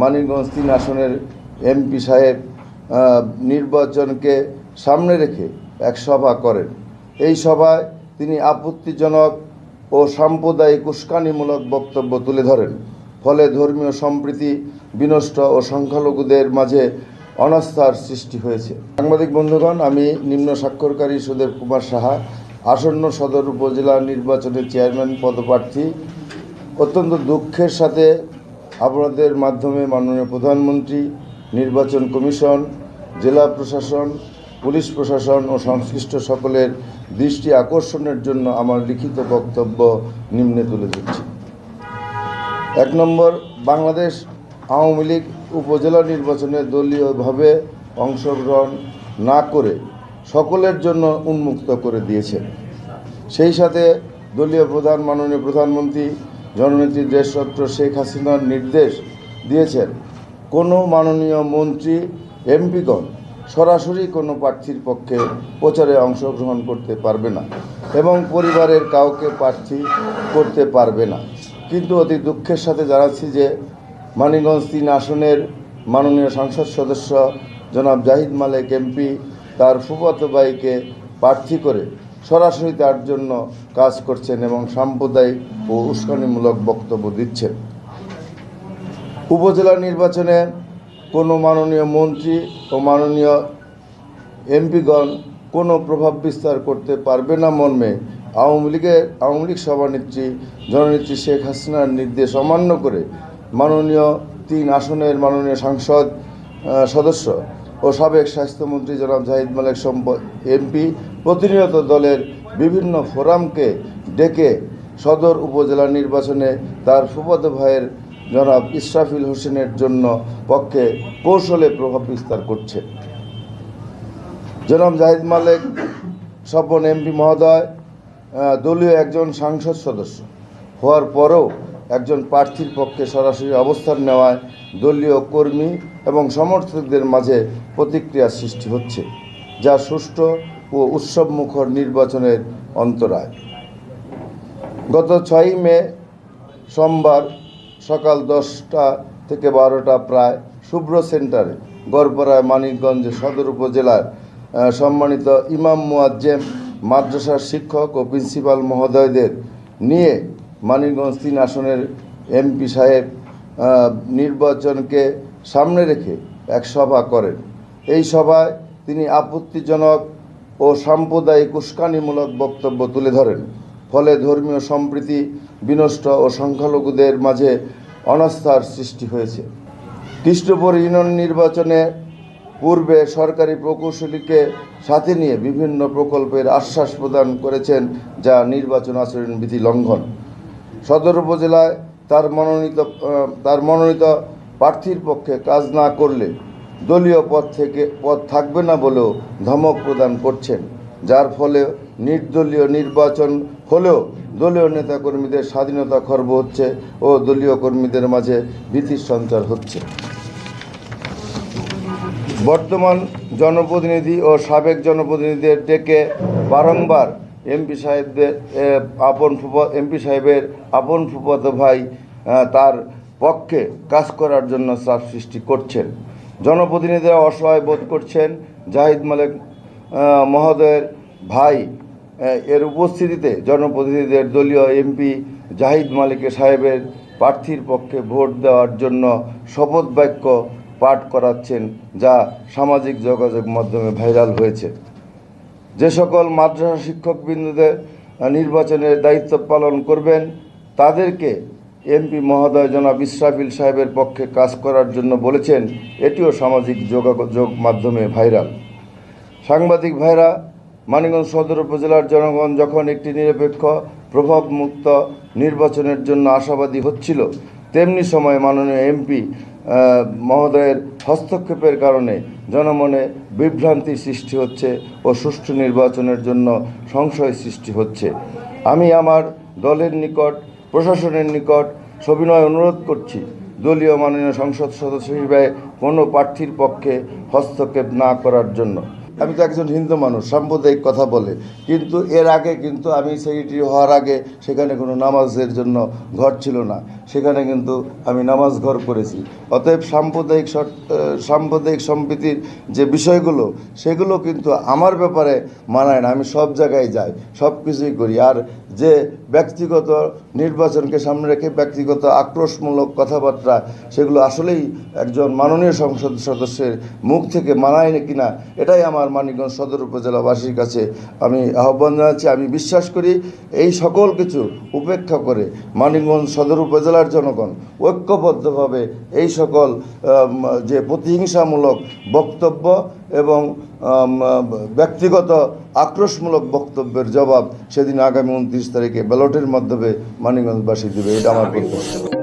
মানিকগঞ্জ 3 আসনের এমপি সাহেব নির্বাচনকে সামনে রেখে এক সভা করেন। এই সভায় তিনি আপত্তিজনক ও সাম্প্রদায়িক উস্কানিমূলক বক্তব্য তুলে ধরেন। ফলে ধর্মীয় সম্প্রীতি বিনষ্ট ও সংখ্যালঘুদের মাঝে অনাস্থার সৃষ্টি হয়েছে। সাংবাদিক বন্ধুগণ, আমি নিম্ন স্বাক্ষরকারী সুদেব কুমার সাহা, আসন্ন সদর উপজেলা নির্বাচনের চেয়ারম্যান পদপ্রার্থী। অত্যন্ত দুঃখের সাথে আপনাদের মাধ্যমে মাননীয় প্রধানমন্ত্রী, নির্বাচন কমিশন, জেলা প্রশাসন, পুলিশ প্রশাসন ও সংশ্লিষ্ট সকলের দৃষ্টি আকর্ষণের জন্য আমার লিখিত বক্তব্য নিম্নে তুলে ধরছি। 1 নম্বর, বাংলাদেশ আওয়ামী লীগ উপজেলা নির্বাচনে দলীয়ভাবে অংশগ্রহণ না করে সকলের জন্য উন্মুক্ত করে দিয়েছে। সেই সাথে দলীয় প্রধান মাননীয় প্রধানমন্ত্রী জননেত্রী দেশরত্ন শেখ হাসিনার নির্দেশ দিয়েছেন, কোনো মাননীয় মন্ত্রী এমপিগণ সরাসরি কোনো প্রার্থীর পক্ষে প্রচারে অংশগ্রহণ করতে পারবে না এবং পরিবারের কাউকে প্রার্থী করতে পারবে না। কিন্তু অতি দুঃখের সাথে জানাচ্ছি যে মানিকগঞ্জ 3 আসনের মাননীয় সংসদ সদস্য জনাব জাহিদ মালেক এমপি তার ফুফাতো ভাইকে প্রার্থী করে সরাসরি তার জন্য কাজ করছেন এবং সাম্প্রদায়িক ও উস্কানিমূলক বক্তব্য দিচ্ছেন। উপজেলা নির্বাচনে কোনো মাননীয় মন্ত্রী ও মাননীয় এমপিগণ কোনো প্রভাব বিস্তার করতে পারবে না মর্মে আওয়ামী লীগ সভানেত্রী জননেত্রী শেখ হাসিনার নির্দেশ অমান্য করে মাননীয় 3 আসনের মাননীয় সংসদ সদস্য ও সাবেক স্বাস্থ্যমন্ত্রী জনাব জাহিদ মালেক এমপি প্রতিনিয়ত দলের বিভিন্ন ফোরামকে ডেকে সদর উপজেলা নির্বাচনে তার ফুফাতো ভাইয়ের জনাব ইসরাফিল হোসেনের জন্য পক্ষে কৌশলে প্রভাব বিস্তার করছে। জনাব জাহিদ মালেক স্বপন এমপি মহোদয় দলীয় একজন সংসদ সদস্য হওয়ার পরেও একজন প্রার্থীর পক্ষে সরাসরি অবস্থান নেওয়ায় দলীয় কর্মী এবং সমর্থকদের মাঝে প্রতিক্রিয়া সৃষ্টি হচ্ছে, যা সুষ্ঠু ও উৎসবমুখর নির্বাচনের অন্তরায়। গত 6 মে সোমবার সকাল 10টা থেকে 12টা প্রায় শুভ্র সেন্টারে গড়পাড়ায় মানিকগঞ্জ সদর উপজেলার সম্মানিত ইমাম মুয়াজ্জেম, মাদ্রাসার শিক্ষক ও প্রিন্সিপাল মহোদয়দের নিয়ে মানিকগঞ্জ 3 আসনের এমপি সাহেব নির্বাচনকে সামনে রেখে এক সভা করেন। এই সভায় তিনি আপত্তিজনক ও সাম্প্রদায়িক উস্কানিমূলক বক্তব্য তুলে ধরেন। ফলে ধর্মীয় সম্প্রীতি বিনষ্ট ও সংখ্যালঘুদের মাঝে অনাস্থার সৃষ্টি হয়েছে। কৃষ্ণপুর ইউনিয়ন নির্বাচনে পূর্বে সরকারি প্রকৌশলীকে সাথে নিয়ে বিভিন্ন প্রকল্পের আশ্বাস প্রদান করেছেন, যা নির্বাচন আচরণবিধি লঙ্ঘন। সদর উপজেলায় তার মনোনীত প্রার্থীর পক্ষে কাজ না করলে দলীয় পদ থাকবে না বলেও ধমক প্রদান করছেন, যার ফলে নির্দলীয় নির্বাচন হলেও দলীয় নেতাকর্মীদের স্বাধীনতা খর্ব হচ্ছে ও দলীয় কর্মীদের মাঝে ভীতির সঞ্চার হচ্ছে। বর্তমান জনপ্রতিনিধি ও সাবেক জনপ্রতিনিধিদের ডেকে বারংবার এমপি সাহেবের আপন ফুফাতো ভাই তার পক্ষে কাজ করার জন্য চাপ সৃষ্টি করছেন। জনপ্রতিনিধিরা অসহায় বোধ করছেন। জাহিদ মালেক মহোদয়ের ভাই এর উপস্থিতিতে জনপ্রতিনিধিদের দলীয় এমপি জাহিদ মালেক সাহেবের প্রার্থীর পক্ষে ভোট দেওয়ার জন্য শপথ বাক্য পাঠ করাচ্ছেন, যা সামাজিক যোগাযোগ মাধ্যমে ভাইরাল হয়েছে। যে সকল মাদ্রাসা শিক্ষকবৃন্দদের নির্বাচনের দায়িত্ব পালন করবেন তাদেরকে এমপি মহোদয় জনাব ইসরাফিল সাহেবের পক্ষে কাজ করার জন্য বলেছেন, এটিও সামাজিক যোগাযোগ মাধ্যমে ভাইরাল। সাংবাদিক ভাইরা, মানিকগঞ্জ সদর উপজেলার জনগণ যখন একটি নিরপেক্ষ প্রভাবমুক্ত নির্বাচনের জন্য আশাবাদী হচ্ছিল, তেমনি সময় মাননীয় এমপি মহোদয়ের হস্তক্ষেপের কারণে জনমনে বিভ্রান্তি সৃষ্টি হচ্ছে ও সুষ্ঠু নির্বাচনের জন্য সংশয় সৃষ্টি হচ্ছে। আমি আমার দলের নিকট, প্রশাসনের নিকট সবিনয় অনুরোধ করছি, দলীয় মাননীয় সংসদ সদস্য হিসেবে কোনো প্রার্থীর পক্ষে হস্তক্ষেপ না করার জন্য। আমি তো একজন হিন্দু মানুষ, সাম্প্রদায়িক কথা বলে, কিন্তু এর আগে কিন্তু আমি সেক্রেটারি হওয়ার আগে সেখানে কোনো নামাজের জন্য ঘর ছিল না, সেখানে কিন্তু আমি নামাজ ঘর করেছি। অতএব সাম্প্রদায়িক সম্প্রীতির যে বিষয়গুলো সেগুলো কিন্তু আমার ব্যাপারে মানায় না। আমি সব জায়গায় যাই, সব কিছুই করি। আর যে ব্যক্তিগত নির্বাচনকে সামনে রেখে ব্যক্তিগত আক্রোশমূলক কথাবার্তা, সেগুলো আসলেই একজন মাননীয় সংসদ সদস্যের মুখ থেকে মানায় না কিনা, এটাই আমার মানিকগঞ্জ সদর উপজেলাবাসীর কাছে আমি আহ্বান জানাচ্ছি। আমি বিশ্বাস করি এই সকল কিছু উপেক্ষা করে মানিকগঞ্জ সদর উপজেলার জনগণ ঐক্যবদ্ধভাবে এই সকল যে প্রতিহিংসামূলক বক্তব্য এবং ব্যক্তিগত আক্রোশমূলক বক্তব্যের জবাব সেদিন আগামী 29 তারিখে ব্যালটের মাধ্যমে মানিকগঞ্জবাসী দেবে, এটা আমার প্রত্যাশা।